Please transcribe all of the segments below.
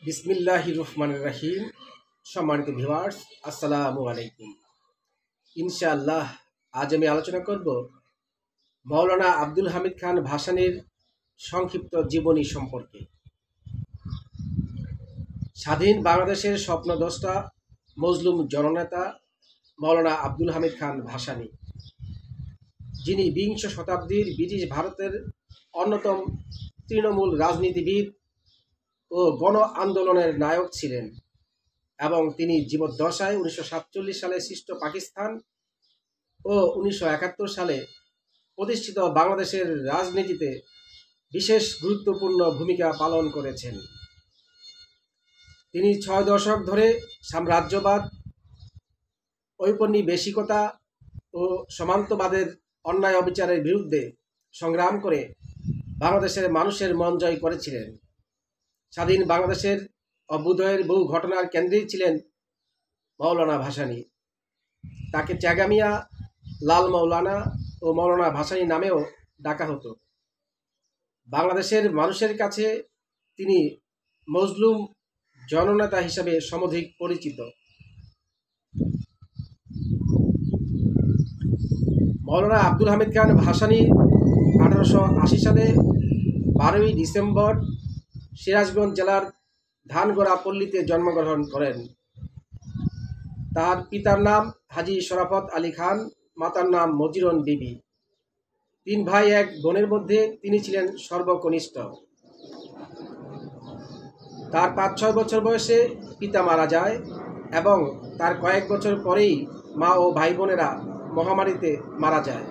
বিসমিল্লাহির রহমানির রহিম। সম্মানিত ভিউয়ার্স, আসসালামু আলাইকুম। ইনশাআল্লাহ আজ আমি আলোচনা করব মাওলানা আব্দুল হামিদ খান ভাসানীর সংক্ষিপ্ত জীবনী সম্পর্কে। স্বাধীন বাংলাদেশের স্বপ্নদ্রষ্টা মজলুম জননেতা মাওলানা আব্দুল হামিদ খান ভাসানী, যিনি বিংশ শতাব্দীর ব্রিটিশ ভারতের অন্যতম তৃণমূল রাজনীতিবিদ ও গণ আন্দোলনের নায়ক ছিলেন এবং তিনি জীবদ্দশায় 1947 সালে সৃষ্ট পাকিস্তান ও 1971 সালে প্রতিষ্ঠিত বাংলাদেশের রাজনীতিতে বিশেষ গুরুত্বপূর্ণ ভূমিকা পালন করেছেন। তিনি 6 দশক ধরে সাম্রাজ্যবাদ, ঔপনিবেশিকতা ও সমান্তবাদের অন্যায় অবিচারের বিরুদ্ধে সংগ্রাম করে বাংলাদেশের মানুষের মন জয় করেছিলেন। স্বাধীন বাংলাদেশের অভ্যুদয়ের বহু ঘটনার কেন্দ্রেই ছিলেন মাওলানা ভাসানী। তাকে চ্যাগামিয়া, লাল মাওলানা ও মাওলানা ভাসানী নামেও ডাকা হতো। বাংলাদেশের মানুষের কাছে তিনি মজলুম জননেতা হিসাবে সমধিক পরিচিত। মাওলানা আব্দুল হামিদ খান ভাসানী 1880 সালে 12ই ডিসেম্বর সিরাজগঞ্জ জেলার ধানগড়া পল্লীতে জন্মগ্রহণ করেন। তার পিতার নাম হাজী শরাফত আলী খান, মাতার নাম মজিরন বিবি। 3 ভাই 1 বোনের মধ্যে তিনি ছিলেন সর্বকনিষ্ঠ। তার 5-6 বছর বয়সে পিতা মারা যায় এবং তার কয়েক বছর পরেই মা ও ভাই বোনেরা মহামারীতে মারা যায়।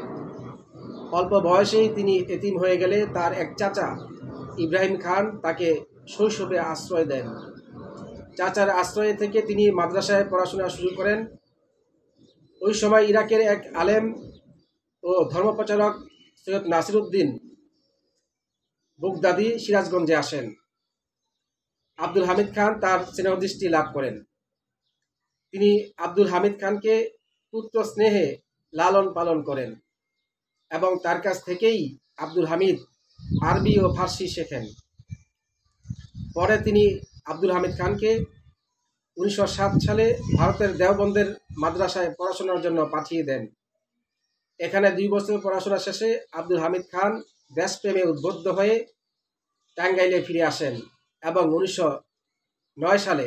অল্প বয়সেই তিনি এতিম হয়ে গেলে তার এক চাচা ইব্রাহিম খান তাকে শৈশবে আশ্রয় দেন। চাচার আশ্রয় থেকে তিনি মাদ্রাসায় পড়াশোনা শুরু করেন। ওই সময় ইরাকের এক আলেম ও ধর্মপ্রচারক সৈয়দ নাসিরউদ্দিন বুগদাদি সিরাজগঞ্জে আসেন। আব্দুল হামিদ খান তার স্নেহদৃষ্টি লাভ করেন। তিনি আব্দুল হামিদ খানকে পুত্র স্নেহে লালন পালন করেন এবং তার কাছ থেকেই আব্দুল হামিদ আরবি ও ফার্সি শেখেন। পরে তিনি আব্দুল হামিদ খানকে 1907 সালে ভারতের দেওবন্দের মাদ্রাসায় পড়াশোনার জন্য পাঠিয়ে দেন। এখানে 2 বছর পড়াশোনা শেষে আব্দুল হামিদ খান দেশপ্রেমে উদ্বুদ্ধ হয়ে টাঙ্গাইলে ফিরে আসেন এবং 1909 সালে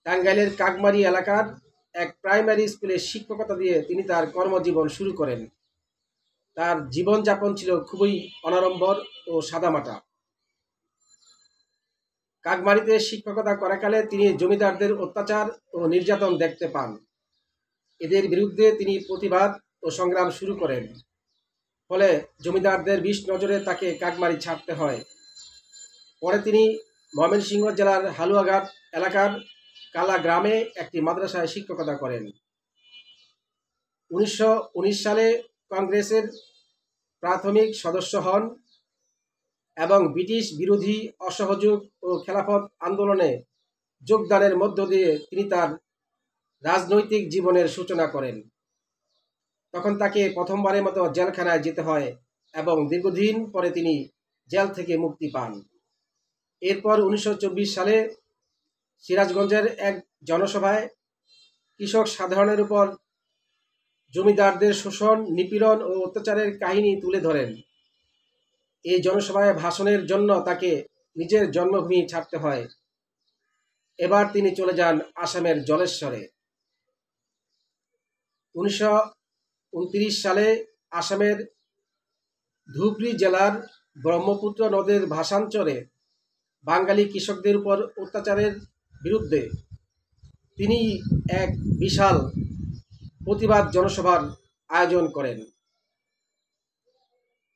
টাঙ্গাইলের কাকমারি এলাকার এক প্রাইমারি স্কুলে শিক্ষকতা দিয়ে তিনি তার কর্মজীবন শুরু করেন। তার জীবনযাপন ছিল খুবই অনাড়ম্বর ও সাদামাটা। কাকমারিতে শিক্ষকতা করাকালে তিনি জমিদারদের অত্যাচার ও নির্যাতন দেখতে পান। এদের বিরুদ্ধে তিনি প্রতিবাদ ও সংগ্রাম শুরু করেন। ফলে জমিদারদের বিষ নজরে তাকে কাকমারি ছাড়তে হয়। পরে তিনি ময়মনসিংহ জেলার হালুয়াঘাট এলাকার কালা গ্রামে একটি মাদ্রাসায় শিক্ষকতা করেন। 1919 সালে কংগ্রেসের প্রাথমিক সদস্য হন এবং ব্রিটিশ বিরোধী অসহযোগ ও খেলাফত আন্দোলনে যোগদানের মধ্য দিয়ে তিনি তার রাজনৈতিক জীবনের সূচনা করেন। তখন তাকে প্রথমবারের মতো জেলখানায় যেতে হয় এবং দীর্ঘদিন পরে তিনি জেল থেকে মুক্তি পান। এরপর 1924 সালে সিরাজগঞ্জের এক জনসভায় কৃষক সাধারণের উপর জমিদারদের শোষণ, নিপীড়ন ও অত্যাচারের কাহিনী তুলে ধরেন। এই জনসভায় ভাষণের জন্য তাকে নিজের জন্মভূমি ছাড়তে হয়। এবার তিনি চলে যান আসামের জলেশ্বরে। 1929 সালে আসামের ধুবড়ী জেলার ব্রহ্মপুত্র নদের ভাষাঞ্চলে বাঙালি কৃষকদের উপর অত্যাচারের বিরুদ্ধে তিনি এক বিশাল প্রতিবাদ জনসভার আয়োজন করেন।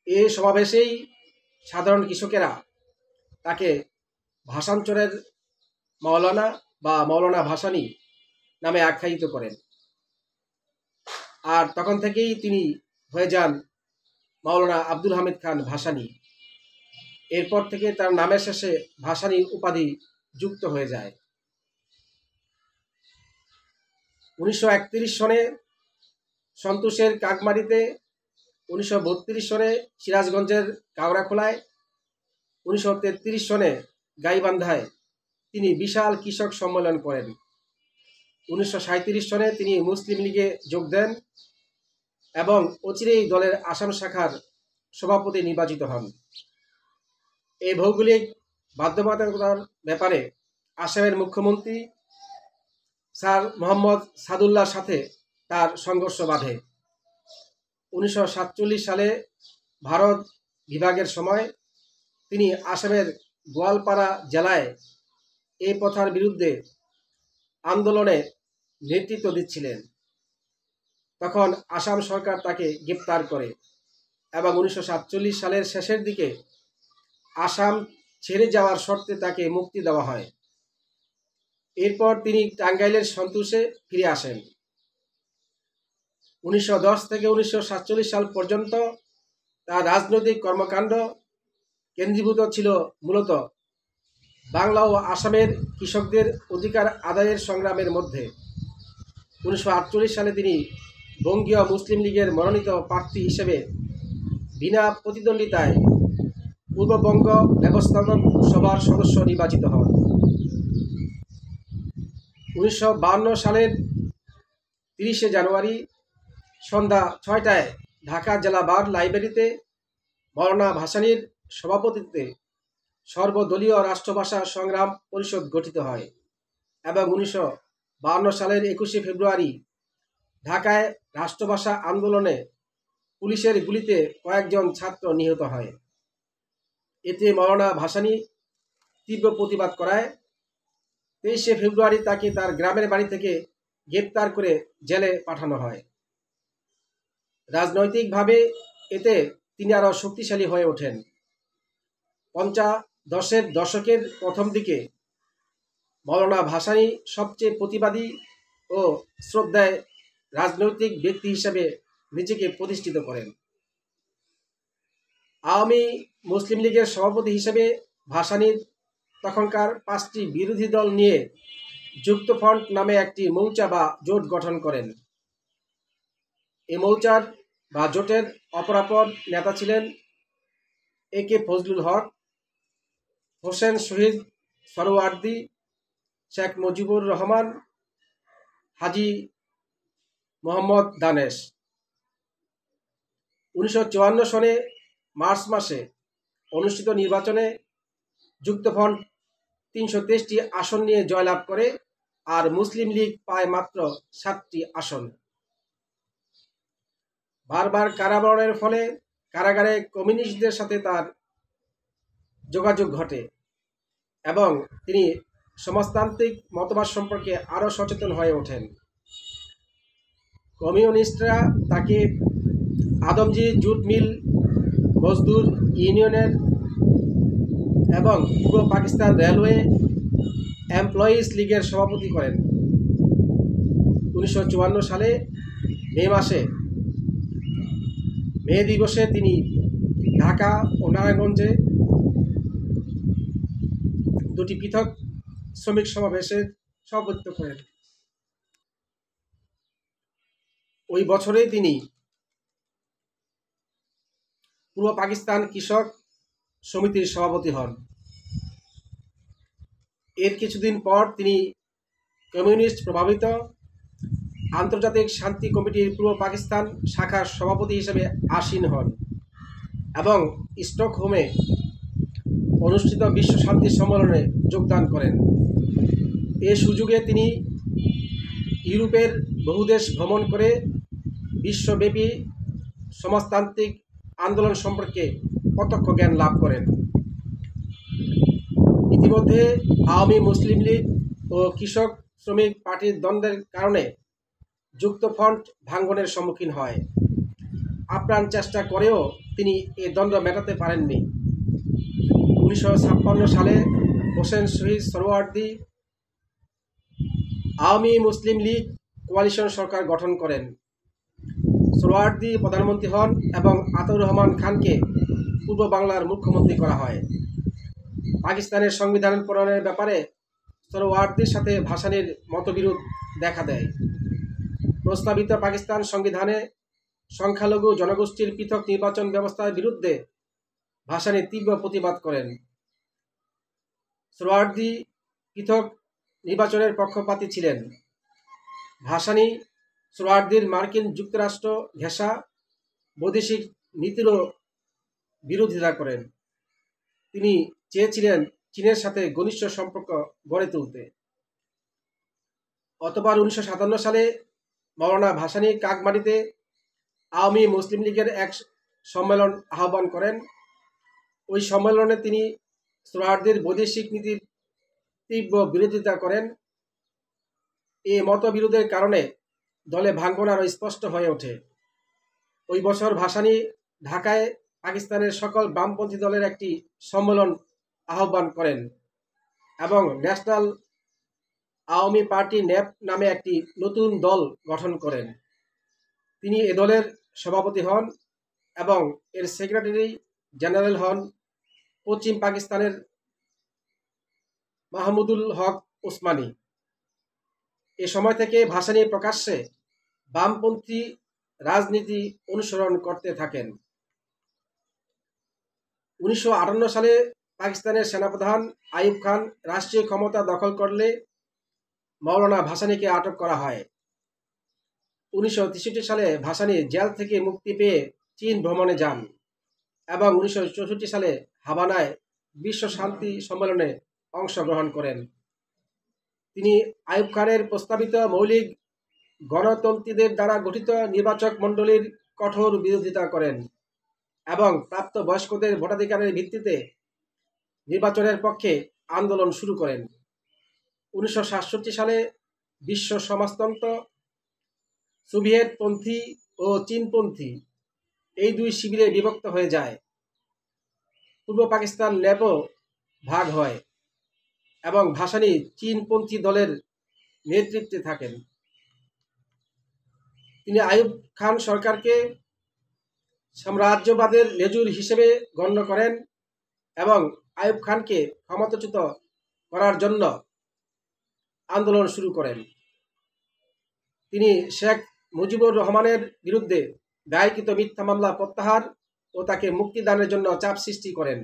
এই সমাবেশেই সাধারণ কৃষকেরা তাকে ভাষাঞ্চলের মাওলানা বা মাওলানা ভাসানী নামে আখ্যায়িত করেন। আর তখন থেকেই তিনি হয়ে যান মাওলানা আব্দুল হামিদ খান ভাসানী। এরপর থেকে তার নামের শেষে ভাসানী উপাধি যুক্ত হয়ে যায়। 1931 সনে সন্তোষের কাকমারিতে, 1932 সনে সিরাজগঞ্জের কাওড়াখোলায়, 1933 সনে গাইবান্ধায় তিনি বিশাল কৃষক সম্মেলন করেন। 1937 সনে তিনি মুসলিম লীগে যোগ দেন এবং অচিরেই দলের আসাম শাখার সভাপতি নির্বাচিত হন। এই ভৌগোলিক বাধ্যবাধকতার ব্যাপারে আসামের মুখ্যমন্ত্রী স্যার মোহাম্মদ সাদুল্লাহর সাথে তার সংঘর্ষ বাধে। 1947 সালে ভারত বিভাগের সময় তিনি আসামের গোয়ালপাড়া জেলায় এই প্রথার বিরুদ্ধে আন্দোলনে নেতৃত্ব দিচ্ছিলেন। তখন আসাম সরকার তাকে গ্রেপ্তার করে এবং 1947 সালের শেষের দিকে আসাম ছেড়ে যাওয়ার শর্তে তাকে মুক্তি দেওয়া হয়। এরপর তিনি টাঙ্গাইলের সন্তোষে ফিরে আসেন। 1910 থেকে 1947 সাল পর্যন্ত তার রাজনৈতিক কর্মকাণ্ড কেন্দ্রীভূত ছিল মূলত বাংলা ও আসামের কৃষকদের অধিকার আদায়ের সংগ্রামের মধ্যে। 1948 সালে তিনি বঙ্গীয় মুসলিম লীগের মনোনীত প্রার্থী হিসেবে বিনা প্রতিদ্বন্দ্বিতায় পূর্ববঙ্গ ব্যবস্থাপক সভার সদস্য নির্বাচিত হন। 1952 সালের 30 জানুয়ারি সন্ধ্যা 6টায় ঢাকা জেলা বার লাইব্রেরিতে মওলানা ভাসানীর সভাপতিত্বে সর্বদলীয় রাষ্ট্রভাষা সংগ্রাম পরিষদ গঠিত হয় এবং 1952 সালের 21 ফেব্রুয়ারি ঢাকায় রাষ্ট্রভাষা আন্দোলনে পুলিশের গুলিতে কয়েকজন ছাত্র নিহত হয়। এতে মওলানা ভাসানী তীব্র প্রতিবাদ করায় 23 ফেব্রুয়ারি তাকে তার গ্রামের বাড়ি থেকে গ্রেপ্তার করে জেলে পাঠানো হয়। রাজনৈতিকভাবে এতে তিনি আরও শক্তিশালী হয়ে ওঠেন। 50 দশকের প্রথম দিকে মওলানা ভাসানী সবচেয়ে প্রতিবাদী ও শ্রদ্ধায় রাজনৈতিক ব্যক্তি হিসেবে নিজেকে প্রতিষ্ঠিত করেন। আওয়ামী মুসলিম লীগের সভাপতি হিসেবে ভাসানীর তখনকার 5টি বিরোধী দল নিয়ে যুক্তফ্রন্ট নামে একটি মৌচা বা জোট গঠন করেন। এই মৌচার বা জোটের অপরাপর নেতা ছিলেন একে ফজলুল হক, হোসেন শহীদ সরওয়ার্দী, শেখ মুজিবুর রহমান, হাজী মোহাম্মদ দানেশ। 1954 সনে মার্চ মাসে অনুষ্ঠিত নির্বাচনে যুক্তফ্রন্ট 323টি আসন নিয়ে জয়লাভ করে আর মুসলিম লীগ পায় মাত্র 7টি আসন। বারবার কারাবরণের ফলে কারাগারে কমিউনিস্টদের সাথে তার যোগাযোগ ঘটে এবং তিনি সমাজতান্ত্রিক মতবাদ সম্পর্কে আরও সচেতন হয়ে ওঠেন। কমিউনিস্টরা তাকে আদমজি জুট মিল মজদুর ইউনিয়নের এবং পূর্ব পাকিস্তান রেলওয়ে এমপ্লয়িজ লীগের সভাপতি করেন। 1954 সালে মে দিবসে তিনি ঢাকা ও নারায়ণগঞ্জে দুটি পৃথক শ্রমিক সমাবেশের সভাপতিত্ব করেন। ওই বছরে তিনি পূর্ব পাকিস্তান কৃষক সমিতির সভাপতি হন। এর কিছুদিন পর তিনি কমিউনিস্ট প্রভাবিত আন্তর্জাতিক শান্তি কমিটির পূর্ব পাকিস্তান শাখার সভাপতি হিসেবে আসীন হন এবং স্টকহোমে অনুষ্ঠিত বিশ্ব শান্তি সম্মেলনে যোগদান করেন। এ সুযোগে তিনি ইউরোপের বহু দেশ ভ্রমণ করে বিশ্বব্যাপী সমাজতান্ত্রিক আন্দোলন সম্পর্কে প্রত্যক্ষ জ্ঞান লাভ করেন। ইতিমধ্যে আওয়ামী মুসলিম লীগ ও কৃষক শ্রমিক পার্টির দ্বন্দ্বের কারণে যুক্তফ্রন্ট ভাঙ্গনের সম্মুখীন হয়। আপ্রাণ চেষ্টা করেও তিনি এই দ্বন্দ্ব মেটাতে পারেননি। 1956 সালে হোসেন শহীদ সরওয়ার্দী আওয়ামী মুসলিম লীগ কোয়ালিশন সরকার গঠন করেন। সরওয়ার্দী প্রধানমন্ত্রী হন এবং আতাউর রহমান খানকে পূর্ব বাংলার মুখ্যমন্ত্রী করা হয়। পাকিস্তানের সংবিধান প্রণয়নের ব্যাপারে সরওয়ার্দীর সাথে ভাসানীর মতবিরোধ দেখা দেয়। প্রস্তাবিত পাকিস্তান সংবিধানে সংখ্যালঘু জনগোষ্ঠীর পৃথক নির্বাচন ব্যবস্থার বিরুদ্ধে ভাসানী তীব্র প্রতিবাদ করেন। সরওয়ার্দী পৃথক নির্বাচনের পক্ষপাতী ছিলেন। ভাসানী সোহরাওয়ার্দীর মার্কিন যুক্তরাষ্ট্র ঘেঁষা বৈদেশিক নীতিরও বিরোধিতা করেন। তিনি চেয়েছিলেন চীনের সাথে ঘনিষ্ঠ সম্পর্ক গড়ে তুলতে। অতঃপর 1957 সালে মাওলানা ভাসানী কাকমারিতে আওয়ামী মুসলিম লীগের এক সম্মেলন আহ্বান করেন। ওই সম্মেলনে তিনি সোহরাওয়ার্দীর বৈদেশিক নীতির তীব্র বিরোধিতা করেন। এই মতবিরোধের কারণে দলে ভাঙ্গন আরও স্পষ্ট হয়ে ওঠে। ওই বছর ভাসানী ঢাকায় পাকিস্তানের সকল বামপন্থী দলের একটি সম্মেলন আহ্বান করেন এবং ন্যাশনাল আওয়ামী পার্টি ন্যাপ নামে একটি নতুন দল গঠন করেন। তিনি এ দলের সভাপতি হন এবং এর সেক্রেটারি জেনারেল হন পশ্চিম পাকিস্তানের মাহমুদুল হক ওসমানী। এ সময় থেকে ভাসানী প্রকাশ্যে বামপন্থী রাজনীতি অনুসরণ করতে থাকেন। 1958 সালে পাকিস্তানের সেনাপ্রধান আইয়ুব খান রাষ্ট্রীয় ক্ষমতা দখল করলে মাওলানা ভাসানীকে আটক করা হয়। 1963 সালে ভাসানী জেল থেকে মুক্তি পেয়ে চীন ভ্রমণে যান এবং 1964 সালে হাভানায় বিশ্ব শান্তি সম্মেলনে অংশগ্রহণ করেন। তিনি আইয়ুব খানের প্রস্তাবিত মৌলিক গণতন্ত্রীদের দ্বারা গঠিত নির্বাচক মণ্ডলীর কঠোর বিরোধিতা করেন এবং প্রাপ্তবয়স্কদের ভোটাধিকারের ভিত্তিতে নির্বাচনের পক্ষে আন্দোলন শুরু করেন। 1967 সালে বিশ্ব সমাজতন্ত্র সোভিয়েতপন্থী ও চীনপন্থী এই দুই শিবিরে বিভক্ত হয়ে যায়। পূর্ব পাকিস্তান ন্যাপও ভাগ হয় এবং ভাসানী চীনপন্থী দলের নেতৃত্বে থাকেন। তিনি আইয়ুব খান সরকারকে সাম্রাজ্যবাদের লেজুর হিসেবে গণ্য করেন এবং আইয়ুব খানকে ক্ষমতাচ্যুত করার জন্য আন্দোলন শুরু করেন। তিনি শেখ মুজিবুর রহমানের বিরুদ্ধে দায়েরকৃত মিথ্যা মামলা প্রত্যাহার ও তাকে মুক্তিদানের জন্য চাপ সৃষ্টি করেন।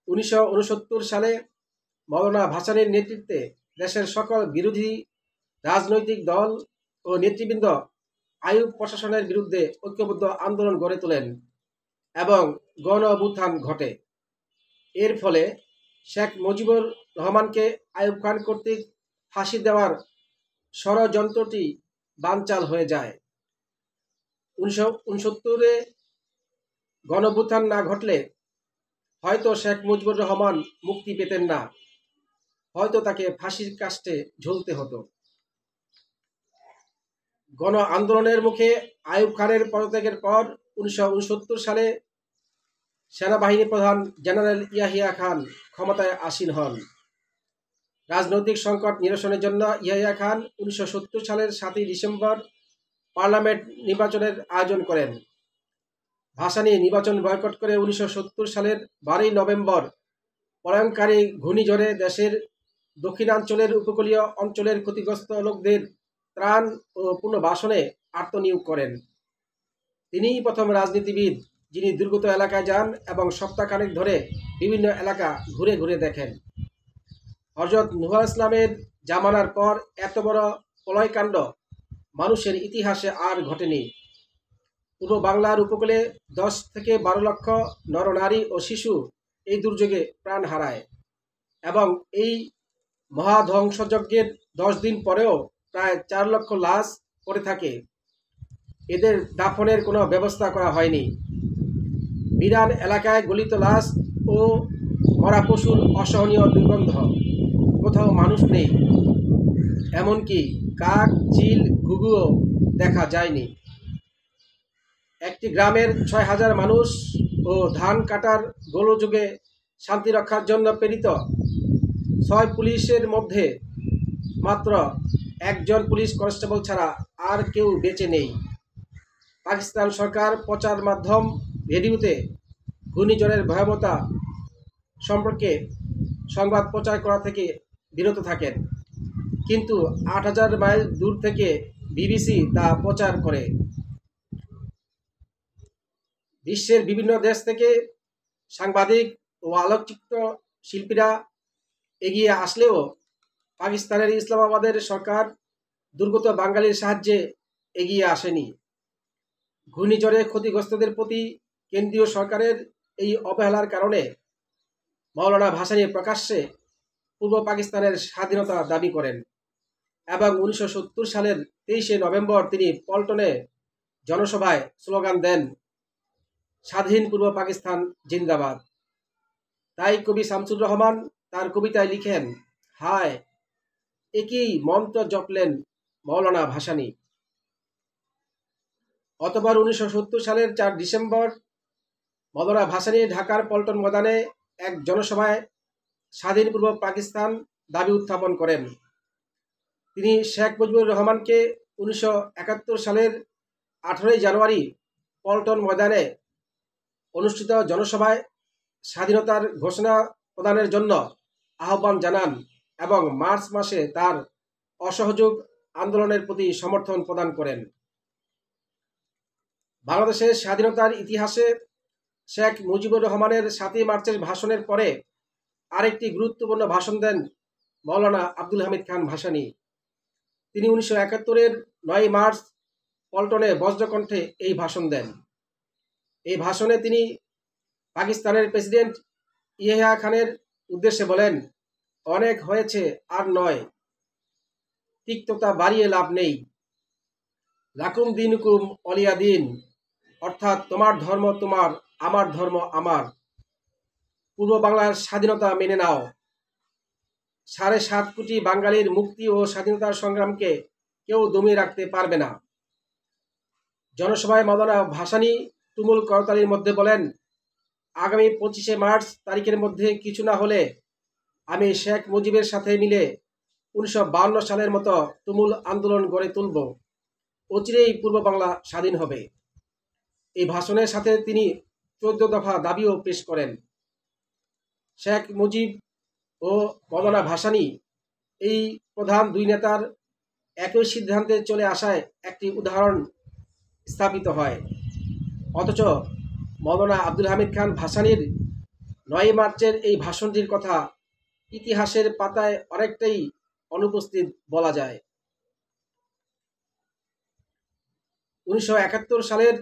1969 সালে মাওলানা ভাসানীর নেতৃত্বে দেশের সকল বিরোধী রাজনৈতিক দল ও নেতৃবৃন্দ আইয়ুব প্রশাসনের বিরুদ্ধে ঐক্যবদ্ধ আন্দোলন গড়ে তোলেন এবং গণ অভ্যুত্থান ঘটে। এর ফলে শেখ মুজিবুর রহমানকে আইয়ুব খান কর্তৃক ফাঁসি দেওয়ার ষড়যন্ত্রটি বানচাল হয়ে যায়। 1969-এ গণ অভ্যুত্থান না ঘটলে হয়তো শেখ মুজিবুর রহমান মুক্তি পেতেন না, হয়তো তাকে ফাঁসির কাস্টে ঝুলতে হতো। গণ আন্দোলনের মুখে আইয়ুব খানের পদত্যাগের পর 1969 সালে সেনাবাহিনী প্রধান জেনারেল ইয়াহিয়া খান ক্ষমতায় আসীন হন। রাজনৈতিক সংকট নিরসনের জন্য ইয়াহিয়া খান 1970 সালের 7 ডিসেম্বর পার্লামেন্ট নির্বাচনের আয়োজন করেন। ভাসানী নির্বাচন বয়কট করে 1970 সালের 12 নভেম্বর প্রলয়ঙ্কারী ঘূর্ণিঝড়ে দেশের দক্ষিণাঞ্চলের উপকূলীয় অঞ্চলের ক্ষতিগ্রস্ত লোকদের ত্রাণ ও পুনর্বাসনে আত্মনিয়োগ করেন। তিনিই প্রথম রাজনীতিবিদ যিনি দুর্গত এলাকায় যান এবং সপ্তাহখানেক ধরে বিভিন্ন এলাকা ঘুরে ঘুরে দেখেন। হযরত নূহ ইসলামের জামানার পর এত বড় প্রলয়কাণ্ড মানুষের ইতিহাসে আর ঘটেনি। পূর্ব বাংলার উপকূলে 10 থেকে 12 লক্ষ নরনারী ও শিশু এই দুর্যোগে প্রাণ হারায় এবং এই মহাধ্বংসযজ্ঞের 10 দিন পরেও প্রায় 4 লক্ষ লাশ পড়ে থাকে। এদের দাফনের কোনো ব্যবস্থা করা হয়নি। বিরান এলাকায় গলিত লাশ ও মরা পশুর অসহনীয় দুর্গন্ধ, কোথাও মানুষ নেই, এমনকি কাক, চিল, ঘুঘুও দেখা যায়নি। একটি গ্রামের 6000 মানুষ ও ধান কাটার গোলযোগে শান্তি রক্ষার জন্য প্রেরিত 6 পুলিশের মধ্যে মাত্র একজন পুলিশ কনস্টেবল ছাড়া আর কেউ বেঁচে নেই। পাকিস্তান সরকার প্রচার মাধ্যম রেডিওতে ঘূর্ণিঝড়ের ভয়াবহতা সম্পর্কে সংবাদ প্রচার করা থেকে বিরত থাকেন, কিন্তু 8000 মাইল দূর থেকে বিবিসি তা প্রচার করে। বিশ্বের বিভিন্ন দেশ থেকে সাংবাদিক ও আলোকচিত্র শিল্পীরা এগিয়ে আসলেও পাকিস্তানের ইসলামাবাদের সরকার দুর্গত বাঙালির সাহায্যে এগিয়ে আসেনি। ঘূর্ণিঝড়ে ক্ষতিগ্রস্তদের প্রতি কেন্দ্রীয় সরকারের এই অবহেলার কারণে মাওলানা ভাসানী প্রকাশ্যে পূর্ব পাকিস্তানের স্বাধীনতা দাবি করেন এবং 1970 সালের 23শে নভেম্বর তিনি পল্টনে জনসভায় স্লোগান দেন, স্বাধীন পূর্ব পাকিস্তান জিন্দাবাদ। তাই কবি শামসুর রহমান তার কবিতায় লিখেন, হায় একই মন্ত্র জপলেন মাওলানা ভাসানী। অতঃপর 1970 সালের 4 ডিসেম্বর মাওলানা ভাসানী ঢাকার পল্টন ময়দানে এক জনসভায় স্বাধীন পূর্ব পাকিস্তান দাবি উত্থাপন করেন। তিনি শেখ মুজিবুর রহমানকে 1971 সালের 18 জানুয়ারি পল্টন ময়দানে অনুষ্ঠিত জনসভায় স্বাধীনতার ঘোষণা প্রদানের জন্য আহ্বান জানান এবং মার্চ মাসে তার অসহযোগ আন্দোলনের প্রতি সমর্থন প্রদান করেন। বাংলাদেশের স্বাধীনতার ইতিহাসে শেখ মুজিবুর রহমানের 7 মার্চের ভাষণের পরে আরেকটি গুরুত্বপূর্ণ ভাষণ দেন মাওলানা আব্দুল হামিদ খান ভাসানী। তিনি 1971-এর 9 মার্চ পল্টনে বজ্রকণ্ঠে এই ভাষণ দেন। এই ভাষণে তিনি পাকিস্তানের প্রেসিডেন্ট ইয়াহিয়া খানের উদ্দেশ্যে বলেন, অনেক হয়েছে আর নয়, তিক্ততা বাড়িয়ে লাভ নেই। লাকুম দিনুকুম অলিয়া দিন, অর্থাৎ তোমার ধর্ম তোমার, আমার ধর্ম আমার। পূর্ব বাংলার স্বাধীনতা মেনে নাও। 7.5 কোটি বাঙালির মুক্তি ও স্বাধীনতার সংগ্রামকে কেউ দমিয়ে রাখতে পারবে না। জনসভায় মাওলানা ভাসানী তুমুল করতালির মধ্যে বলেন, আগামী 25শে মার্চ তারিখের মধ্যে কিছু না হলে আমি শেখ মুজিবের সাথে মিলে 1952 সালের মতো তুমুল আন্দোলন গড়ে তুলব। অচিরেই পূর্ব বাংলা স্বাধীন হবে। এই ভাষণের সাথে তিনি 14 দফা দাবিও পেশ করেন। শেখ মুজিব ও মাওলানা ভাসানী এই প্রধান দুই নেতার একই সিদ্ধান্তে চলে আসায় একটি উদাহরণ স্থাপিত হয়। অথচ মাওলানা আব্দুল হামিদ খান ভাসানীর 9 মার্চের এই ভাষণটির কথা ইতিহাসের পাতায় অনেকটাই অনুপস্থিত বলা যায়। 1971 সালের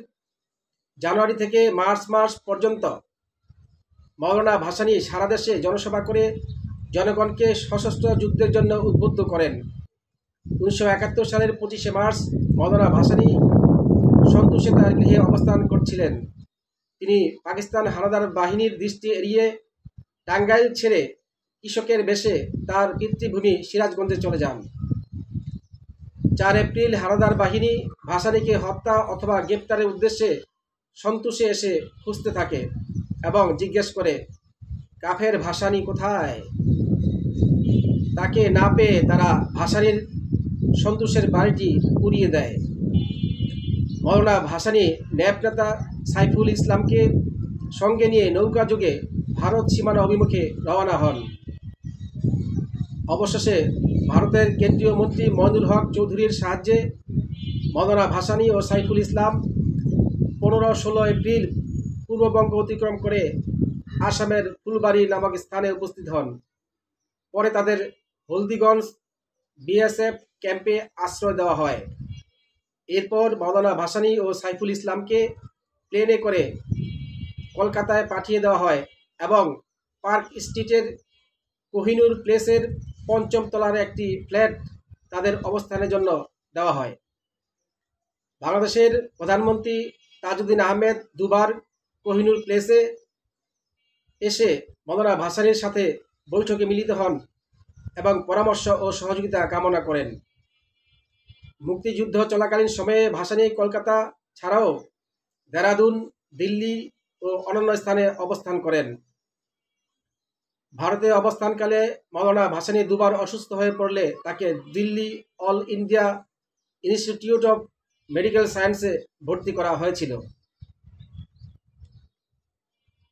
জানুয়ারি থেকে মার্চ মাস পর্যন্ত মাওলানা ভাসানী সারা দেশে জনসভা করে জনগণকে সশস্ত্র যুদ্ধের জন্য উদ্বুদ্ধ করেন। 1971 সালের 25শে মার্চ মাওলানা ভাসানী সন্তোষে তার গৃহে অবস্থান করছিলেন। তিনি পাকিস্তান হানাদার বাহিনীর দৃষ্টি এড়িয়ে টাঙ্গাইল ছেড়ে কৃষকের বেশে তার পিতৃভূমি সিরাজগঞ্জে চলে যান। 4 এপ্রিল হানাদার বাহিনী ভাসানীকে হত্যা অথবা গ্রেপ্তারের উদ্দেশ্যে সন্তোষে এসে খুঁজতে থাকে এবং জিজ্ঞেস করে, কাফের ভাসানী কোথায়? তাকে না পেয়ে তারা ভাসানীর সন্তোষের বাড়িটি পুড়িয়ে দেয়। মাওলানা ভাসানী ন্যাপ নেতা সাইফুল ইসলামকে সঙ্গে নিয়ে নৌকা যোগে ভারত সীমানা অভিমুখে রওনা হন। অবশেষে ভারতের কেন্দ্রীয় মন্ত্রী মইনুল হক চৌধুরীর সাহায্যে মাওলানা ভাসানী ও সাইফুল ইসলাম 15-16 এপ্রিল পূর্ববঙ্গ অতিক্রম করে আসামের ফুলবাড়ি নামক স্থানে উপস্থিত হন। পরে তাদের হলদিগঞ্জ বিএসএফ ক্যাম্পে আশ্রয় দেওয়া হয়। এরপর মাওলানা ভাসানী ও সাইফুল ইসলামকে প্লেনে করে কলকাতায় পাঠিয়ে দেওয়া হয় এবং পার্ক স্ট্রিটের কোহিনুর প্লেসের 5ম তলার একটি ফ্ল্যাট তাদের অবস্থানের জন্য দেওয়া হয়। বাংলাদেশের প্রধানমন্ত্রী তাজউদ্দিন আহমেদ দুবার কোহিনুর প্লেসে এসে মাওলানা ভাসানীর সাথে বৈঠকে মিলিত হন এবং পরামর্শ ও সহযোগিতা কামনা করেন। মুক্তিযুদ্ধ চলাকালীন সময়ে ভাসানী কলকাতা ছাড়াও দেরাদুন, দিল্লি ও অন্যান্য স্থানে অবস্থান করেন। ভারতে অবস্থানকালে মাওলানা ভাসানী দুবার অসুস্থ হয়ে পড়লে তাকে Delhi all India institute of medical সায়েন্সে ভর্তি করা হয়েছিল।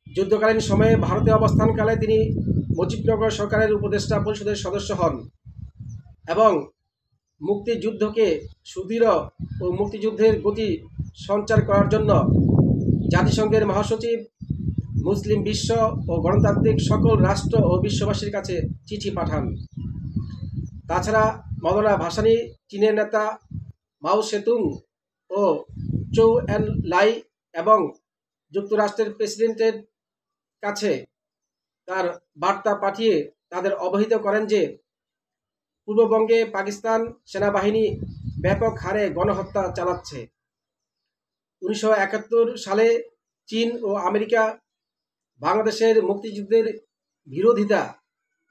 যুদ্ধকালীন সময়ে ভারতে অবস্থানকালে তিনি মুজিবনগর সরকারের উপদেষ্টা পরিষদের সদস্য হন এবং মুক্তিযুদ্ধকে সুদৃঢ় ও মুক্তিযুদ্ধের গতি সঞ্চার করার জন্য জাতিসংঘের মহাসচিব মুসলিম বিশ্ব ও গণতান্ত্রিক সকল রাষ্ট্র ও বিশ্ববাসীর কাছে চিঠি পাঠান। তাছাড়া মওলানা ভাসানী চীনের নেতা মাও সেতুং ও চৌ এন লাই এবং যুক্তরাষ্ট্রের প্রেসিডেন্টের কাছে তার বার্তা পাঠিয়ে তাদের অবহিত করেন যে পূর্ববঙ্গে পাকিস্তান সেনাবাহিনী ব্যাপক হারে গণহত্যা চালাচ্ছে। 1971 সালে চীন ও আমেরিকা বাংলাদেশের মুক্তিযুদ্ধের বিরোধিতা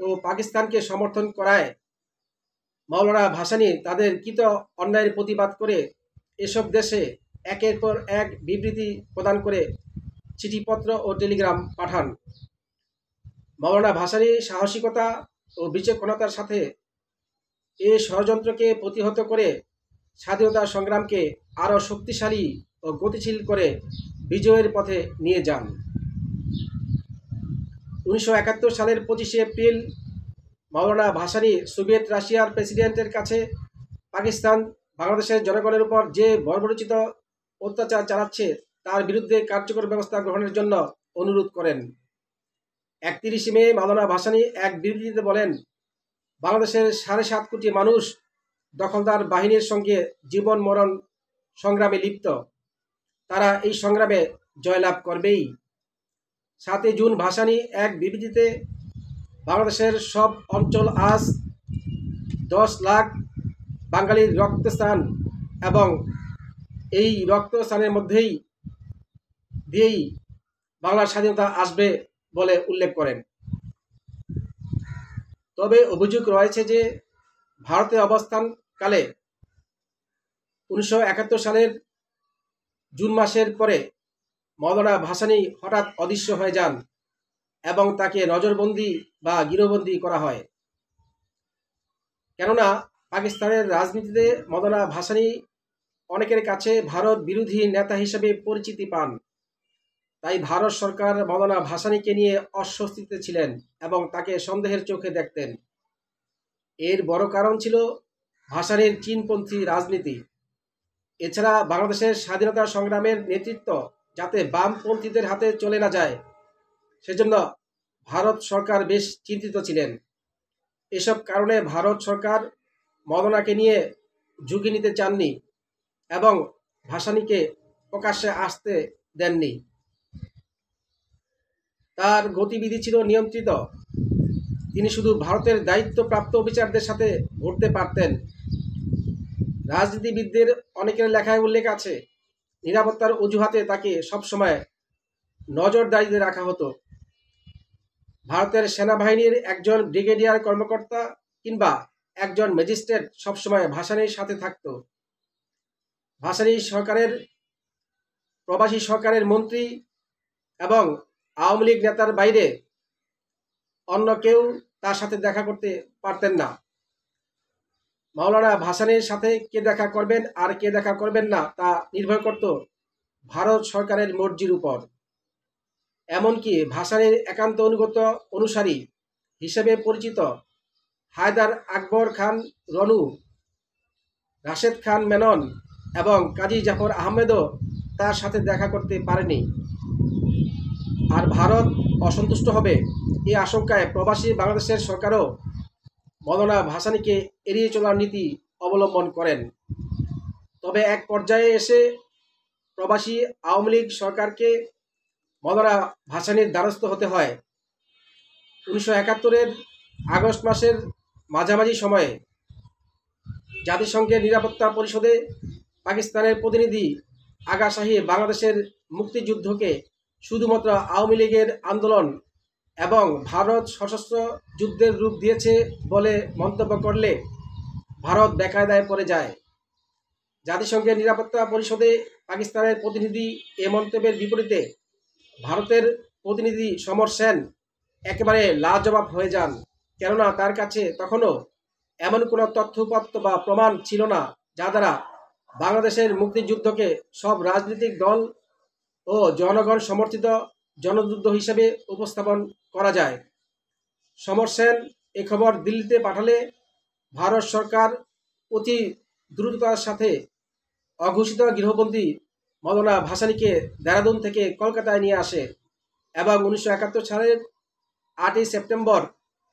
ও পাকিস্তানকে সমর্থন করায় মওলানা ভাসানী তাদের কৃত অন্যায়ের প্রতিবাদ করে এসব দেশে একের পর এক বিবৃতি প্রদান করে চিঠিপত্র ও টেলিগ্রাম পাঠান। মওলানা ভাসানী সাহসিকতা ও বিচক্ষণতার সাথে এই ষড়যন্ত্রকে প্রতিহত করে স্বাধীনতা সংগ্রামকে আরও শক্তিশালী ও গতিশীল করে বিজয়ের পথে নিয়ে যান। 1971 সালের 25শে এপ্রিল মওলানা ভাসানী সোভিয়েত রাশিয়ার প্রেসিডেন্টের কাছে পাকিস্তান বাংলাদেশের জনগণের উপর যে বর্বরোচিত অত্যাচার চালাচ্ছে তার বিরুদ্ধে কার্যকর ব্যবস্থা গ্রহণের জন্য অনুরোধ করেন। 31 মে মওলানা ভাসানী এক বিবৃতিতে বলেন, বাংলাদেশের 7.5 কোটি মানুষ দখলদার বাহিনীর সঙ্গে জীবন মরণ সংগ্রামে লিপ্ত, তারা এই সংগ্রামে জয়লাভ করবেই। 7 জুন ভাসানী এক বিবৃতিতে বাংলাদেশের সব অঞ্চল আজ 10 লাখ বাঙালির রক্তস্থান এবং এই রক্তস্থানের মধ্যেই দিয়েই বাংলার স্বাধীনতা আসবে বলে উল্লেখ করেন। তবে অভিযোগ রয়েছে যে ভারতে অবস্থানকালে 1971 সালের জুন মাসের পরে মওলানা ভাসানী হঠাৎ অদৃশ্য হয়ে যান এবং তাকে নজরবন্দি বা গৃহবন্দী করা হয়। কেননা পাকিস্তানের রাজনীতিতে মওলানা ভাসানী অনেকের কাছে ভারত বিরোধী নেতা হিসেবে পরিচিতি পান। তাই ভারত সরকার মওলানা ভাসানীকে নিয়ে অস্বস্তিতে ছিলেন এবং তাকে সন্দেহের চোখে দেখতেন। এর বড় কারণ ছিল ভাসানীর চীনপন্থী রাজনীতি। এছাড়া বাংলাদেশের স্বাধীনতা সংগ্রামের নেতৃত্ব যাতে বামপন্থীদের হাতে চলে না যায় সেজন্য ভারত সরকার বেশ চিন্তিত ছিলেন। এসব কারণে ভারত সরকার মওলানাকে নিয়ে ঝুঁকি নিতে চাননি এবং ভাসানীকে প্রকাশ্যে আসতে দেননি। তার গতিবিধি ছিল নিয়ন্ত্রিত। তিনি শুধু ভারতের দায়িত্বপ্রাপ্ত অফিসারদের সাথে ঘুরতে পারতেন। রাজনীতিবিদদের অনেকের লেখায় উল্লেখ আছে, নিরাপত্তার অজুহাতে তাকে সবসময় নজরদারিতে রাখা হতো। ভারতের সেনাবাহিনীর একজন ব্রিগেডিয়ার কর্মকর্তা কিংবা একজন ম্যাজিস্ট্রেট সবসময় ভাসানীর সাথে থাকত। ভাসানী সরকারের প্রবাসী সরকারের মন্ত্রী এবং আওয়ামী লীগ নেতার বাইরে অন্য কেউ তার সাথে দেখা করতে পারতেন না। মওলানা ভাসানীর সাথে কে দেখা করবেন আর কে দেখা করবেন না তা নির্ভর করত ভারত সরকারের মর্জির উপর। এমনকি ভাসানীর একান্ত অনুগত অনুসারী হিসেবে পরিচিত হায়দার আকবর খান রনু, রাশেদ খান মেনন এবং কাজী জাফর আহমেদও তার সাথে দেখা করতে পারেনি। আর ভারত অসন্তুষ্ট হবে এই আশঙ্কায় প্রবাসী বাংলাদেশের সরকারও মওলানা ভাসানীকে এড়িয়ে চলার নীতি অবলম্বন করেন। তবে এক পর্যায়ে এসে প্রবাসী আওয়ামী লীগ সরকারকে মওলানা ভাসানীর দ্বারস্থ হতে হয়। 1971 আগস্ট মাসের মাঝামাঝি সময়ে জাতিসংঘের নিরাপত্তা পরিষদে পাকিস্তানের প্রতিনিধি আগা শাহী বাংলাদেশের মুক্তিযুদ্ধকে শুধুমাত্র আওয়ামী লীগের আন্দোলন এবং ভারত সশস্ত্র যুদ্ধের রূপ দিয়েছে বলে মন্তব্য করলে ভারত বেকায়দায় পড়ে যায়। জাতিসংঘের নিরাপত্তা পরিষদে পাকিস্তানের প্রতিনিধি এ মন্তব্যের বিপরীতে ভারতের প্রতিনিধি সমর সেন একেবারে লাজবাব হয়ে যান, কেননা তার কাছে তখনও এমন কোনো তথ্যপত্র বা প্রমাণ ছিল না যা দ্বারা বাংলাদেশের মুক্তিযুদ্ধকে সব রাজনৈতিক দল ও জনগণ সমর্থিত জনযুদ্ধ হিসেবে উপস্থাপন করা যায়। সমর সেন এ খবর দিল্লিতে পাঠালে ভারত সরকার অতি দ্রুততার সাথে অঘোষিত গৃহবন্দী মওলানা ভাসানীকে দেহরাদুন থেকে কলকাতায় নিয়ে আসে এবং 1971 সালের 8ই সেপ্টেম্বর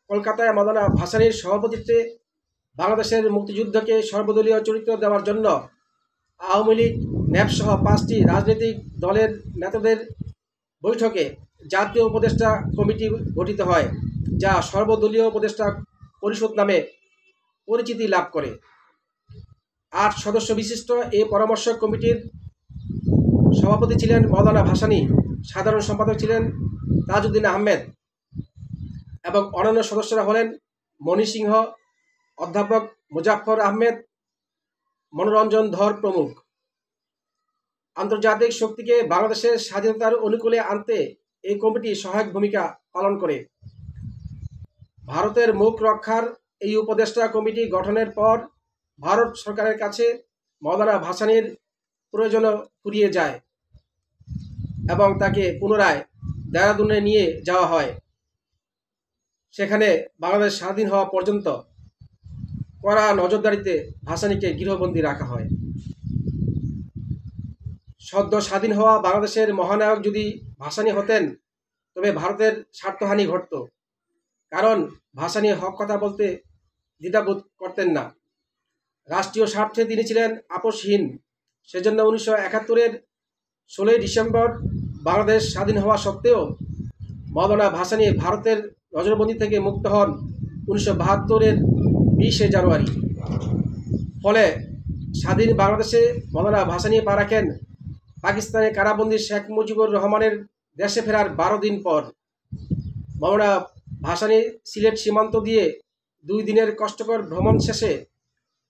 কলকাতায় মাওলানা ভাসানীর সভাপতিত্বে বাংলাদেশের মুক্তিযুদ্ধকে সর্বদলীয় চরিত্র দেওয়ার জন্য আওয়ামী লীগ, ন্যাপ সহ 5টি রাজনৈতিক দলের নেতাদের বৈঠকে জাতীয় উপদেষ্টা কমিটি গঠিত হয়, যা সর্বদলীয় উপদেষ্টা পরিষদ নামে পরিচিতি লাভ করে। 8 সদস্য বিশিষ্ট এই পরামর্শ কমিটির সভাপতি ছিলেন মাওলানা ভাসানী, সাধারণ সম্পাদক ছিলেন তাজউদ্দিন আহমেদ এবং অন্যান্য সদস্যরা হলেন মণি সিংহ, অধ্যাপক মুজাফফর আহমেদ, মনোরঞ্জন ধর প্রমুখ। আন্তর্জাতিক শক্তিকে বাংলাদেশের স্বাধীনতার অনুকূলে আনতে এই কমিটি সহায়ক ভূমিকা পালন করে। ভারতের মুখ রক্ষার এই উপদেষ্টা কমিটি গঠনের পর ভারত সরকারের কাছে মাওলানা ভাসানীর প্রয়োজন ফুরিয়ে যায় এবং তাকে পুনরায় দেহরাদুনে নিয়ে যাওয়া হয়। সেখানে বাংলাদেশ স্বাধীন হওয়া পর্যন্ত কড়া নজরদারিতে ভাসানীকে গৃহবন্দী রাখা হয়। সদ্য স্বাধীন হওয়া বাংলাদেশের মহানায়ক যদি ভাসানী হতেন তবে ভারতের স্বার্থহানি ঘটত, কারণ ভাসানী হক কথা বলতে দ্বিধাবোধ করতেন না। রাষ্ট্রীয় স্বার্থে তিনি ছিলেন আপোষহীন। সেজন্য 1971-এর 16ই ডিসেম্বর বাংলাদেশ স্বাধীন হওয়া সত্ত্বেও মাওলানা ভাসানী ভারতের নজরবন্দি থেকে মুক্ত হন 1972-এর 20শে জানুয়ারি। ফলে স্বাধীন বাংলাদেশে মাওলানা ভাসানী পা রাখেন পাকিস্তানে কারাবন্দী শেখ মুজিবুর রহমানের দেশে ফেরার 12 দিন পর। মাওলানা ভাসানী সিলেট সীমান্ত দিয়ে 2 দিনের কষ্টকর ভ্রমণ শেষে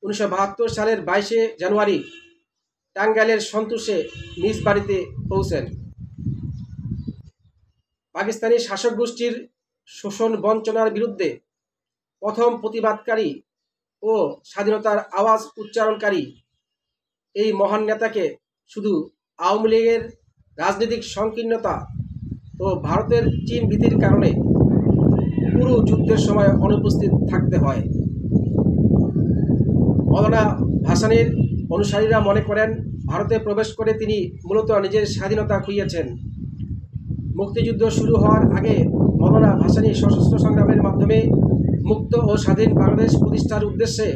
1972 সালের 22শে জানুয়ারি টাঙ্গাইলের সন্তোষে নিজ বাড়িতে পৌঁছেন। পাকিস্তানি শাসক গোষ্ঠীর শোষণ বঞ্চনার বিরুদ্ধে প্রথম প্রতিবাদকারী ও স্বাধীনতার আওয়াজ উচ্চারণকারী এই মহান নেতাকে শুধু আওয়ামী লীগের রাজনৈতিক সংকীর্ণতা ও ভারতের চীন ভীতির কারণে পুরো যুদ্ধের সময় অনুপস্থিত থাকতে হয়। মাওলানা ভাসানীর অনুসারীরা মনে করেন ভারতে প্রবেশ করে তিনি মূলত নিজের স্বাধীনতা খুইয়েছেন। মুক্তিযুদ্ধ শুরু হওয়ার আগে মাওলানা ভাসানী সশস্ত্র সংগ্রামের মাধ্যমে মুক্ত ও স্বাধীন বাংলাদেশ প্রতিষ্ঠার উদ্দেশ্যে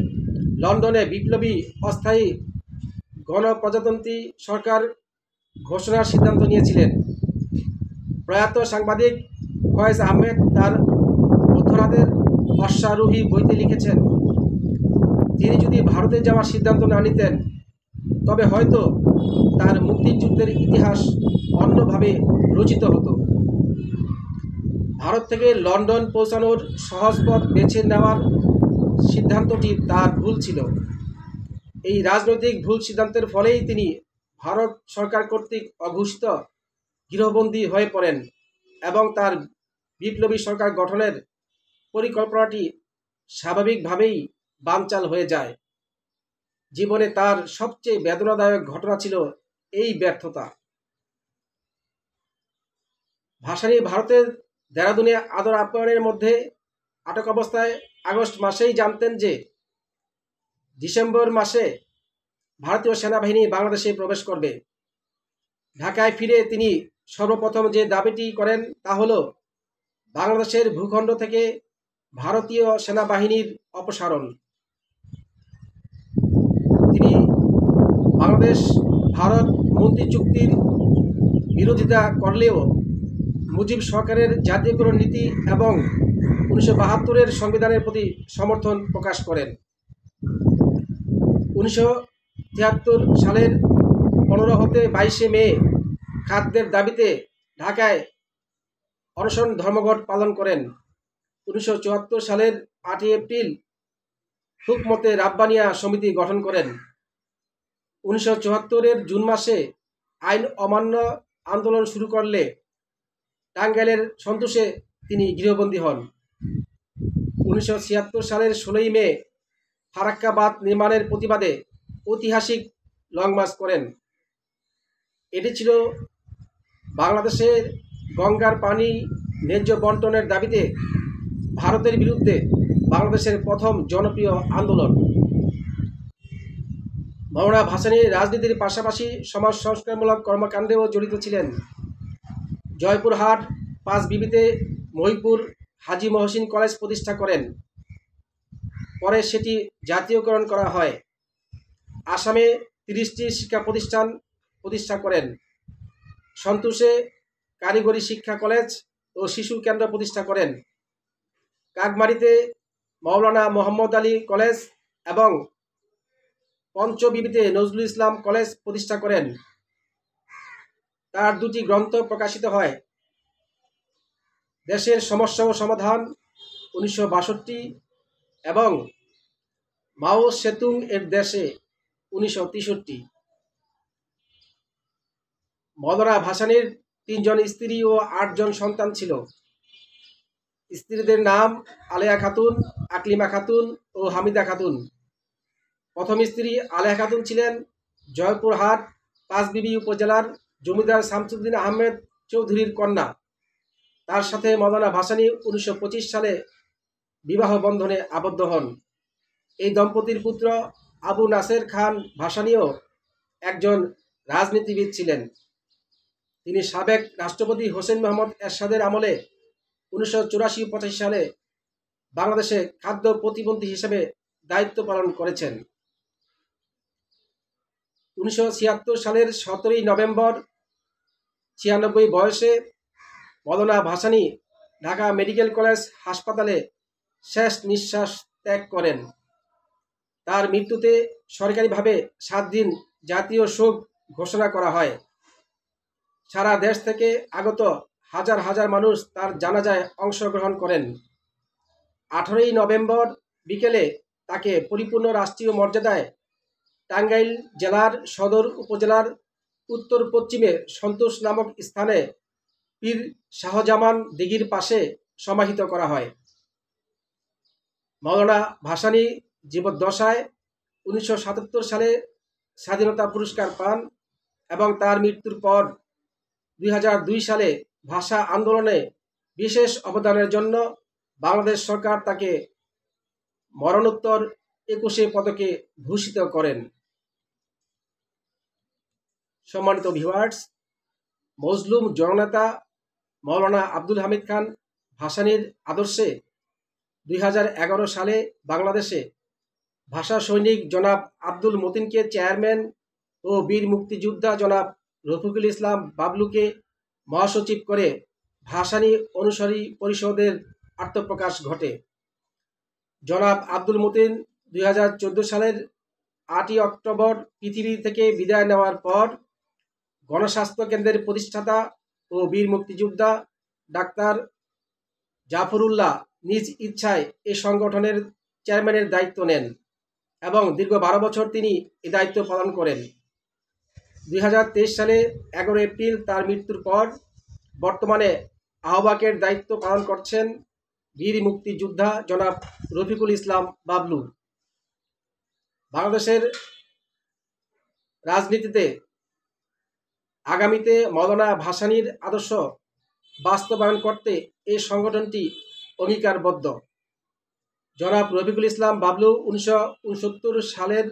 লন্ডনে বিপ্লবী অস্থায়ী গণপ্রজাতন্ত্রী সরকার ঘোষণার সিদ্ধান্ত নিয়েছিলেন। প্রয়াত সাংবাদিক ফয়েজ আহমেদ তার মধ্যরাতের অশ্বারোহী বইতে লিখেছেন, তিনি যদি ভারতে যাওয়ার সিদ্ধান্ত না নিতেন তবে হয়তো তার মুক্তিযুদ্ধের ইতিহাস অন্যভাবে রচিত হতো। ভারত থেকে লন্ডন পৌঁছানোর সহজ পথ বেছে নেওয়ার সিদ্ধান্তটি তার ভুল ছিল। এই রাজনৈতিক ভুল সিদ্ধান্তের ফলেই তিনি ভারত সরকার কর্তৃক অঘোষিত গৃহবন্দী হয়ে পড়েন এবং তার বিপ্লবী সরকার গঠনের পরিকল্পনাটি স্বাভাবিকভাবেই বানচাল হয়ে যায়। জীবনে তার সবচেয়ে বেদনাদায়ক ঘটনা ছিল এই ব্যর্থতা। ভাসানী ভারতের দেহরাদুনে আদর আপ্যায়নের মধ্যে আটক অবস্থায় আগস্ট মাসেই জানতেন যে ডিসেম্বর মাসে ভারতীয় সেনাবাহিনী বাংলাদেশে প্রবেশ করবে। ঢাকায় ফিরে তিনি সর্বপ্রথম যে দাবিটি করেন তা হল বাংলাদেশের ভূখণ্ড থেকে ভারতীয় সেনাবাহিনীর অপসারণ। তিনি বাংলাদেশ ভারত মন্ত্রী চুক্তির বিরোধিতা করলেও মুজিব সরকারের জাতীয়করণ নীতি এবং 1972-এর সংবিধানের প্রতি সমর্থন প্রকাশ করেন। 1973 সালের 15 হতে 22শে মে খাদ্যের দাবিতে ঢাকায় অনশন ধর্মঘট পালন করেন। 1974 সালের 8ই এপ্রিল হুকমতে রাব্বানিয়া সমিতি গঠন করেন। 1974-এর জুন মাসে আইন অমান্য আন্দোলন শুরু করলে টাঙ্গাইলের সন্তোষে তিনি গৃহবন্দী হন। 1976 সালের 16ই মে ফারাক্কা বাঁধ নির্মাণের প্রতিবাদে ঐতিহাসিক লং মার্চ করেন। এটি ছিল বাংলাদেশের গঙ্গার পানি ন্যায্য বন্টনের দাবিতে ভারতের বিরুদ্ধে বাংলাদেশের প্রথম জনপ্রিয় আন্দোলন। মাওলানা ভাসানী রাজনীতির পাশাপাশি সমাজ সংস্কারমূলক কর্মকাণ্ডেও জড়িত ছিলেন। জয়পুরহাট পাঁচবিবিতে মহিপুর হাজী মহসিন কলেজ প্রতিষ্ঠা করেন। পরে সেটি জাতীয়করণ করা হয়। আসামে 30টি শিক্ষা প্রতিষ্ঠান প্রতিষ্ঠা করেন। সন্তোষে কারিগরি শিক্ষা কলেজ ও শিশু কেন্দ্র প্রতিষ্ঠা করেন। কাকমারিতে মাওলানা মোহাম্মদ আলী কলেজ এবং পঞ্চবিবিতে নজরুল ইসলাম কলেজ প্রতিষ্ঠা করেন। তার 2টি গ্রন্থ প্রকাশিত হয়, দেশের সমস্যা ও সমাধান 1962 এবং মাও সেতুং এর দেশে 1963। মৌলানা ভাসানীর 3 জন স্ত্রী ও 8 জন সন্তান ছিল। স্ত্রীদের নাম আলেয়া খাতুন, আকলিমা খাতুন ও হামিদা খাতুন। প্রথম স্ত্রী আলেয়া খাতুন ছিলেন জয়পুরহাট পাঁচবিবি উপজেলার জমিদার শামসুদ্দিন আহমেদ চৌধুরীর কন্যা। তার সাথে মৌলানা ভাসানী 1925 সালে বিবাহ বন্ধনে আবদ্ধ হন। এই দম্পতির পুত্র আবু নাসের খান ভাসানীও একজন রাজনীতিবিদ ছিলেন। তিনি সাবেক রাষ্ট্রপতি হোসেন মোহাম্মদ এরশাদের আমলে 1984-85 সালে বাংলাদেশে খাদ্য প্রতিমন্ত্রী হিসেবে দায়িত্ব পালন করেছেন। 1976 সালের 17 নভেম্বর 96 বয়সে মৌলানা ভাসানী ঢাকা মেডিকেল কলেজ হাসপাতালে শেষ নিঃশ্বাস ত্যাগ করেন। তার মৃত্যুতে সরকারিভাবে 7 দিন জাতীয় শোক ঘোষণা করা হয়। সারা দেশ থেকে আগত হাজার হাজার মানুষ তার জানাজায় অংশগ্রহণ করেন। 18 নভেম্বর বিকেলে তাকে পরিপূর্ণ রাষ্ট্রীয় মর্যাদায় টাঙ্গাইল জেলার সদর উপজেলার উত্তর পশ্চিমে সন্তোষ নামক স্থানে পীর শাহজামান দিঘির পাশে সমাহিত করা হয়। মৌলানা ভাসানী জীবদ্দশায় 1977 সালে স্বাধীনতা পুরস্কার পান এবং তার মৃত্যুর পর 2002 সালে ভাষা আন্দোলনে বিশেষ অবদানের জন্য বাংলাদেশ সরকার তাকে মরণোত্তর 21 পদকে ভূষিত করেন। সম্মানিত ভিউয়ার্স, মজলুম জননেতা মৌলানা আব্দুল হামিদ খান ভাসানীর আদর্শে 2011 সালে বাংলাদেশে ভাষা সৈনিক জনাব আব্দুল মতিনকে চেয়ারম্যান ও বীর মুক্তিযোদ্ধা জনাব রফিকুল ইসলাম বাবলুকে মহাসচিব করে ভাসানী অনুসারী পরিষদের আত্মপ্রকাশ ঘটে। জনাব আব্দুল মতিন 2014 সালের 8 অক্টোবর পৃথিবী থেকে বিদায় নেওয়ার পর গণস্বাস্থ্য কেন্দ্রের প্রতিষ্ঠাতা ও বীর মুক্তিযোদ্ধা ডাক্তার জাফরুল্লাহ নিজ ইচ্ছায় এই সংগঠনের চেয়ারম্যানের দায়িত্ব নেন এবং দীর্ঘ 12 বছর তিনি এই দায়িত্ব পালন করেন। 2023 সালে 11 এপ্রিল তার মৃত্যুর পর বর্তমানে আহ্বায়কের দায়িত্ব পালন করছেন বীর মুক্তিযোদ্ধা জনাব রফিকুল ইসলাম বাবলু। বাংলাদেশের রাজনীতিতে আগামীতে মৌলানা ভাসানীর আদর্শ বাস্তবায়ন করতে এই সংগঠনটি অঙ্গীকারবদ্ধ। জনাব রফিকুল ইসলাম বাবলু 1969 সালের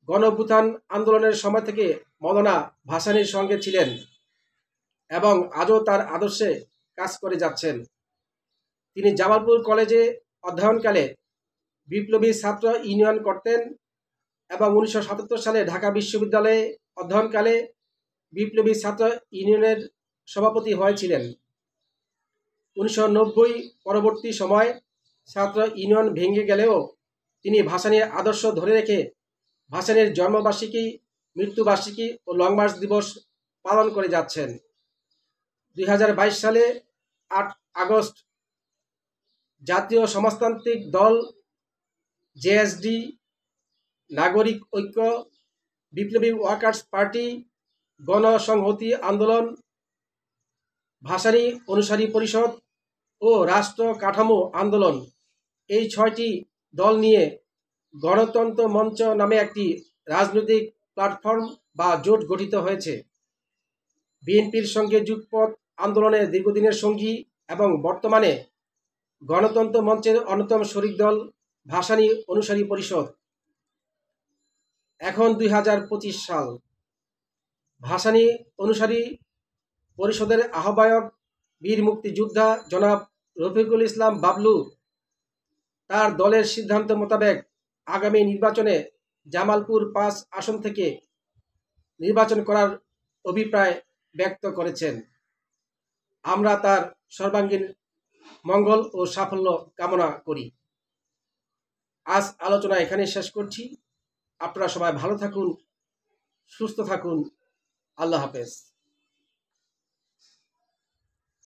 গণঅভ্যুত্থান আন্দোলনের সময় থেকে মৌলানা ভাসানীর সঙ্গে ছিলেন এবং আজও তার আদর্শে কাজ করে যাচ্ছেন। তিনি জামালপুর কলেজে অধ্যয়নকালে বিপ্লবী ছাত্র ইউনিয়ন করতেন এবং 1977 সালে ঢাকা বিশ্ববিদ্যালয়ে অধ্যয়নকালে বিপ্লবী ছাত্র ইউনিয়নের সভাপতি হয়েছিলেন। 1990 পরবর্তী সময় ছাত্র ইউনিয়ন ভেঙে গেলেও তিনি ভাসানীর আদর্শ ধরে রেখে ভাসানীর জন্মবার্ষিকী, মৃত্যুবার্ষিকী ও লং মার্চ দিবস পালন করে যাচ্ছেন। 2022 সালে 8 আগস্ট জাতীয় সমাজতান্ত্রিক দল জেএসডি, নাগরিক ঐক্য, বিপ্লবী ওয়ার্কার্স পার্টি, গণসংহতি আন্দোলন, ভাসানী অনুসারী পরিষদ ও রাষ্ট্র কাঠামো আন্দোলন, এই 6টি দল নিয়ে গণতন্ত্র মঞ্চ নামে একটি রাজনৈতিক প্ল্যাটফর্ম বা জোট গঠিত হয়েছে। বিএনপির সঙ্গে যুগপৎ আন্দোলনের দীর্ঘদিনের সঙ্গী এবং বর্তমানে গণতন্ত্র মঞ্চের অন্যতম শরিক দল ভাসানী অনুসারী পরিষদ। এখন 2025 সাল। ভাসানী অনুসারী পরিষদের আহ্বায়ক বীর মুক্তিযোদ্ধা জনাব রফিকুল ইসলাম বাবলু তার দলের সিদ্ধান্ত মোতাবেক আগামী নির্বাচনে জামালপুর ৫ আসন থেকে নির্বাচন করার অভিপ্রায় ব্যক্ত করেছেন। আমরা তার সর্বাঙ্গীন মঙ্গল ও সাফল্য কামনা করি। আজ আলোচনা এখানে শেষ করছি। আপনারা সবাই ভালো থাকুন, সুস্থ থাকুন। আল্লাহ হাফেজ।